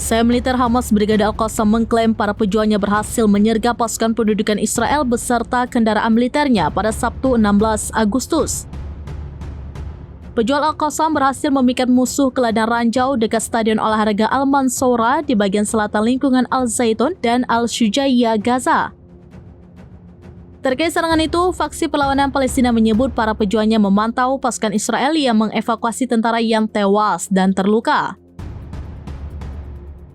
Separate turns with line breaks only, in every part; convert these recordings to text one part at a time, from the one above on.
Sayap militer Hamas Brigade Al-Qassam mengklaim para pejuangnya berhasil menyergap pasukan pendudukan Israel beserta kendaraan militernya pada Sabtu 16 Agustus. Pejuang Al-Qassam berhasil memikat musuh ke ladang ranjau dekat Stadion Olahraga Al-Mansoura di bagian selatan lingkungan Al-Zaitun dan Al-Shujayyah, Gaza. Terkait serangan itu, faksi perlawanan Palestina menyebut para pejuangnya memantau pasukan Israel yang mengevakuasi tentara yang tewas dan terluka.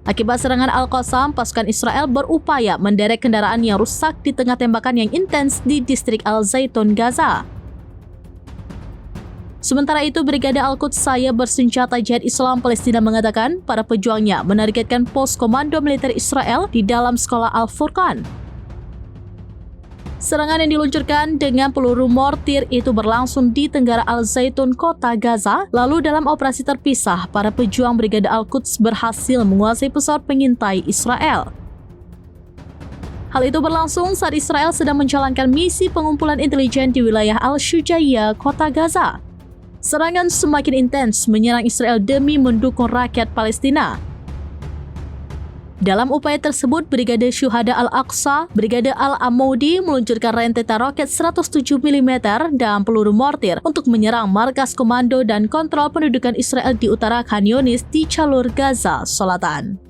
Akibat serangan Al-Qassam, pasukan Israel berupaya menderek kendaraan yang rusak di tengah tembakan yang intens di distrik Al-Zaitun, Gaza. Sementara itu, Brigade Al-Quds bersenjata Jihad Islam Palestina mengatakan para pejuangnya menargetkan pos komando militer Israel di dalam sekolah Al-Furqan. Serangan yang diluncurkan dengan peluru mortir itu berlangsung di tenggara Al-Zaitun, kota Gaza. Lalu dalam operasi terpisah, para pejuang Brigade Al-Quds berhasil menguasai pesawat pengintai Israel. Hal itu berlangsung saat Israel sedang menjalankan misi pengumpulan intelijen di wilayah Al-Shujayyah, kota Gaza. Serangan semakin intens menyerang Israel demi mendukung rakyat Palestina. Dalam upaya tersebut, Brigade Syuhada Al-Aqsa, Brigade Al-Amoudi meluncurkan rentetan roket 107 mm dan peluru mortir untuk menyerang markas komando dan kontrol pendudukan Israel di utara Khan Yunis di jalur Gaza Selatan.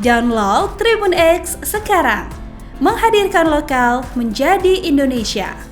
Download Tribun X sekarang, menghadirkan lokal menjadi Indonesia.